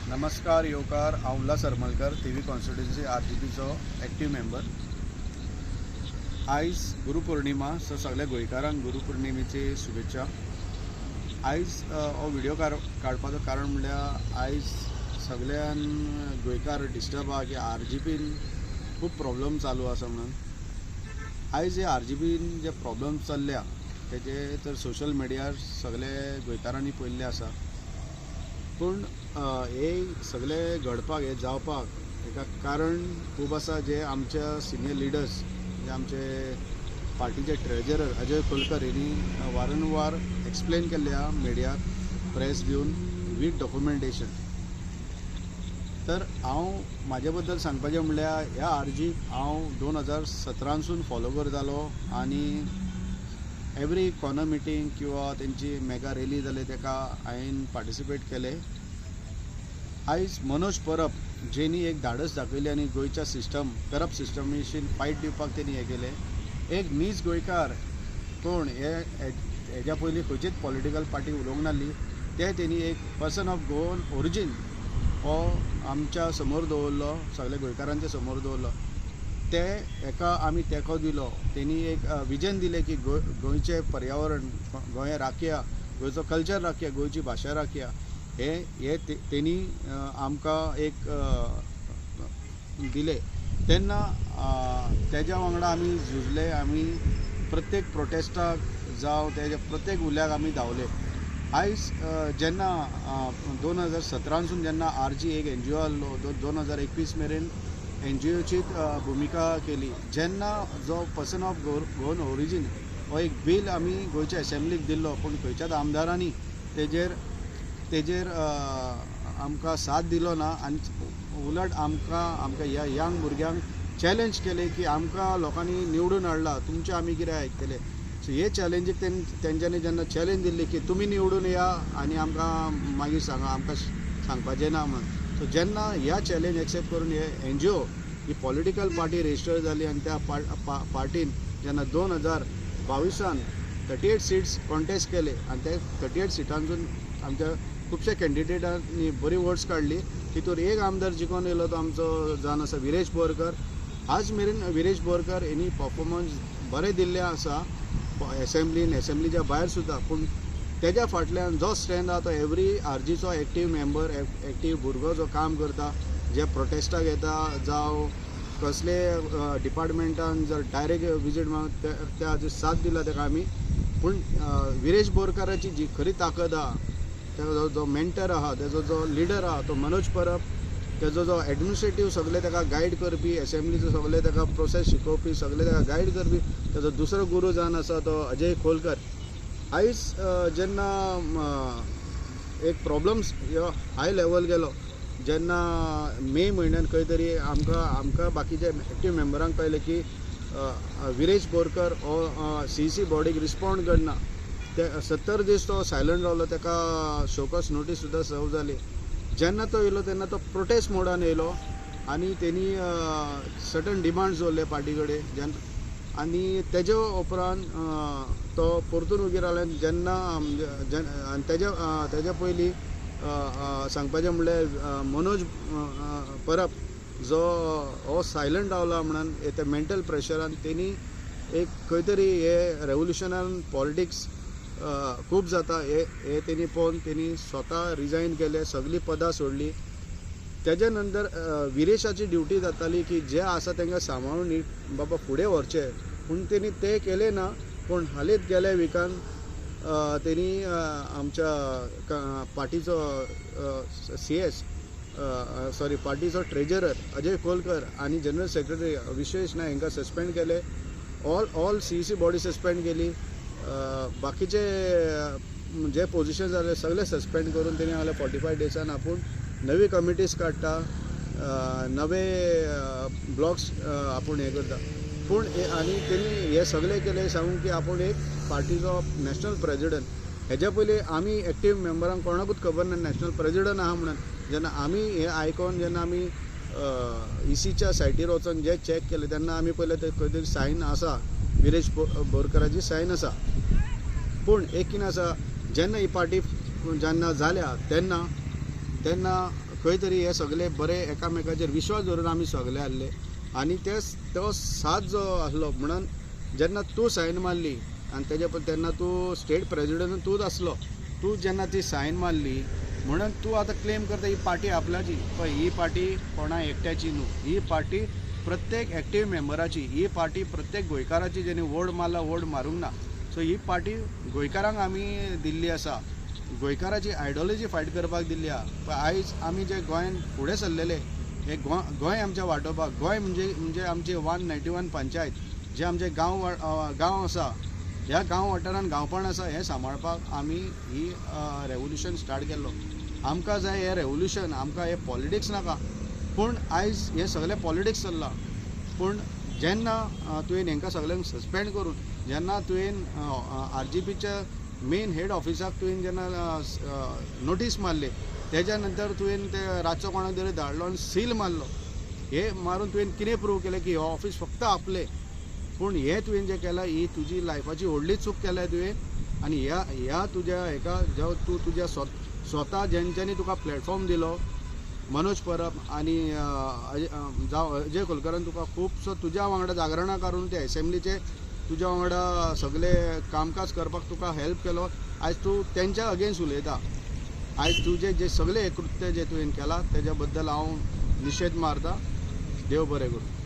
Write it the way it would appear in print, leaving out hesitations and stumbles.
नमस्कार येवकार, हांव उल्हास हरमलकर, थिवी कॉन्स्टिट्युएन्सी आरजीपीचो एक्टिव्ह मेंबर। आयज गुरुपौर्णिमा, सो सगळ्या गोंयकारांक गुरुपौर्णिमेची शुभेच्छा। आयज हो व्हिडिओ काडपाचो कारण म्हणल्यार आयज सगळ्यान गोंयकार डिस्टर्ब आहा की आरजीपीन खूब प्रॉब्लम चालू आसा म्हणून। आयज हे आरजीपीन जे प्रॉब्लम चल्ल्या तेजे तर सोशल मिडियार सगळे गोंयकारांनी पळयल्ले आसा, पूण हे सगळे घडपाक हे जावपाक हेका कारण खूब आसा। जे आमच्या सिनियर लिडर्स, जे आमचे पार्टीचे ट्रेजरर अजय खोलकर यांनी वारंवार एक्सप्लेन केल्ले आहा मिडियाक, प्रेस दिवन वीथ डॉक्युमेंटेशन। तर हांव म्हाजे बद्दल सांगपाचें म्हणल्यार ह्या आरजीक हांव 2017सून फॉलो करतालो आनी एवरी कॉर्नर मिटींग किंवा तेंची मेगा रॅली जाली तेका हांवें पार्टिसिपेट केले। आयज मनोज परब जेनी एक धाडस दाखयली आनी गोंयच्या सिस्टम करप्ट सिस्टमेशीन फायट दिवपाक तेणी हे केले। एक नीज गोंयकार कोण हेज्या पयलीं खंयचीच पॉलिटिकल पार्टी उलोवंक नासली, ते तेणी एक पर्सन ऑफ गोवन ओरिजीन हो आमच्या समोर दवरलो, सगळ्या गोंयकारांच्या समोर दवरलो। ते हेका आमी तेंको दिलो। तेणी एक विजन दिलें की गोंयचें पर्यावरण गोंय राखया, गोंयचो कल्चर राखया, गोंयची भाशा राखया। हे तेणी आमकां एक दिले। तेन्ना तेज्या वांगडा आमी झुजले। आमी प्रत्येक प्रोटेस्टाक जावं तेज्या प्रत्येक उल्याक आमी धांवले। आयज जेन्ना 2017सून जेन्ना आरजी एक एनजीओ आहलो, 2021 मेरेन एनजीओची भुमिका केली। जेन्ना जो पर्सन ऑफ गोवन ओरिजीन हो एक बील आमी गोंयच्या असेंब्लीक दिल्लो, पूण खंयच्याच आमदारांनी तेजेर आमकां साथ दिलो ना। आनी उलट आमकां ह्या यंग भुरग्यांक चॅलेंज केले की आमकां लोकांनी निवडून हाडला, तुमचे आमी कितें आयकतले। सो हे चॅलेंजीक तेंच्यांनी जेन्ना चॅलेंज दिल्ली की तुमी निवडून या आनी आमकां मागीर सांगा, आमकां सांगपाचें ना म्हणून। सो जेन्ना ह्या चॅलेंज एक्सेप्ट करून हे एनजीओ ही पॉलिटिकल पार्टी रजिस्टर जाली आनी त्या पार्टीन जेन्ना 2022 38 सीट्स कॉन्टेस्ट केले आनी ते 38 सिटांसून आमच्या खुबशे कॅन्डिडेटांनी बरी वोट्स काडली। तितूर एक आमदार जिखून येयलो तो आमचो जावन आसा विरेश बोरकर। आज मेरेन विरेश बोरकर हेणी परफॉर्मन्स बरें दिल्लें आसा एसेंब्लीच्या भायर सुद्दां, पूण तेज्या फाटल्यान जो स्ट्रेंथ आहा तो एवरी आरजीचो एक्टिव्ह मेंबर, एक्टिव्ह भुरगो जो काम करता, जे प्रोटेस्टाक येता जावं कसले डिपार्टमेंटान जर डायरेक्ट विजीट त्या हाजी साथ दिला तेका आमी। पूण विरेश बोरकाराची जी खरी ताकद आहा, तेजो जो मेंटर आहा, तेजो जो लिडर आहा तो मनोज परब, तेजो जो एडमिनिस्ट्रेटीव सगळे तेका गायड करपी, असेंब्लीचो सगळे तेका प्रोसेस शिकोवपी, सगळे तेका गायड करपी तेजो दुसरो गुरू जावन आसा तो अजय खोलकर। आयज जेन्ना एक प्रॉब्लम्स हाय लेवल गेलो, जेन्ना मे म्हयन्यान खंय तरी आमकां बाकीचे एक्टिव्ह मेंबरांक कळलें की विरेश बोरकर हो सीईसी बॉडीक रिस्पॉन्ड करना। ते 70 दीस तो सायलंट रावलो, तेका शोकस नोटीस सुद्दां सर्व जाली। जेन्ना तो येयलो तेन्ना तो प्रोटेस्ट मोडान येयलो आनी तेणी सर्टन डिमांड्स दवरले पार्टी कडेन। आनी तेज्या उपरांत तो परतून उगी रावले। जेन्ना आनी तेज्या पयलीं सांगपाचें म्हणल्यार मनोज परब जो हो सायलंट रावला म्हणून ते मेंटल प्रेशरान तेणी एक खंय तरी हे रेवोल्युशनान पॉलिटिक्स खूब जाता हे तेणी पळोवन तेणी स्वता रिजायन केले, सगळीं पदां सोडली। तेज्या नंतर विरेशाची ड्युटी जाताली की जे आसा तांकां सांबाळून बाबा फुडें व्हरचें, पूण तेणी ते केलें ना। पूण हालींच गेल्या विकान तेणी आमच्या पार्टीचो पार्टीचो ट्रेजरर अजय खोलकर आनी जनरल सेक्रेटरी विश्वेश नायक हांकां सस्पेंड केले। ऑल सीईसी बॉडी सस्पेंड केली। बाकीचे जे पोजिशन जाले सगळे सस्पेंड करून तेणी हांगा 45 डेसान आपूण नवी कमिटीज काडटा, नवे ब्लॉक्स आपूण हे करता। पूण आनी तेणी हे सगळे केले सांगून की आपूण एक पार्टीचो नॅशनल प्रेजिडंट। हेज्या पयलीं आमी एक्टिव्ह मेंबरांक कोणाकूच खबर ना नॅशनल प्रेजिडंट आहा म्हणून। जेन्ना आमी हे आयकोन जेन्ना आमी इसीच्या सायटीर वचून जे चॅक केले तेन्ना आमी पयले ते खंय तरी सायन आसा, विरेश बोरकराची सायन आसा। पूण एक कितें आसा, जेन्ना ही पार्टी जेन्ना जाल्या तेन्ना खंय तरी हे सगळे बरे एकामेकाचेर विश्वास धरून आमी सगळे आसले आनी तो साथ जो आसलो म्हणून जेन्ना तूं सायन मारली आनी तेन्ना तूं स्टेट प्रेजिडेंट तूंच आसलो, तूं जेन्ना ती सायन मारली म्हणून तूं आतां क्लेम करता ही पार्टी आपल्याची, पण ही पार्टी कोणा एकट्याची न्हू, ही पार्टी प्रत्येक एक्टीव मेंबराची, ही पार्टी प्रत्येक गोंयकाराची जेणे वोट मारला वोट मारूंक ना. सो ही पार्टी गोंयकारांक आमी दिल्ली आसा, गोंयकाराची आयडियोलॉजी फायट करपाक दिल्ली आहा. पण आयज आमी जे गोंयान फुडें सरलेले, हे गोंय आमचें वांटोवपाक, गोंय म्हणजे आमचे 191 पंचायत, जे आमचे गांव आसा, ह्या गांव वाठारान गांवपण आसा हें सांबाळपाक आमी ही रेवोल्युशन स्टार्ट केल्लो. आमकां जाय हें रेवोल्युशन, आमकां हे पॉलिटिक्स नाका, पूण आयज हे सगळे पॉलिटिक्स चल्ला. पूण जेन्ना तुवें हेंकां सगळ्यांक सस्पेंड करून, जेन्ना तुवें RGPच्या मेन हेड ऑफिसाक तुवें जेन्ना नोटीस मारली, तेज्या नंतर तुवें ते रातचो कोणाक तरी धाडलो आनी सील मारलो. हे मारून तुवें कितें प्रूव केलें की हो ऑफिस फक्त आपले. पूण हे तुवें जें केलां ही तुजी लायफाची व्हडली चूक केल्या तुवें. आनी ह्या तुज्या हेका जो तूं तुज्या स्वता जेंच्यांनी तुका प्लॅटफॉर्म दिलो, मनोज परब आनी जावं अजय कुलकर्णी, तुका खुबसो तुज्या वांगडा जागरणां काडून ते असेंब्लीचे तुज्या वांगडा सगळे कामकाज करपाक तुका हेल्प केलो. आयज तूं तेंच्या अगेन्स्ट उलयता. आयज तुजें जे सगळे कृत्य जे तुवें केलां तेज्या बद्दल हांव निशेध मारता. देव बरें करूं.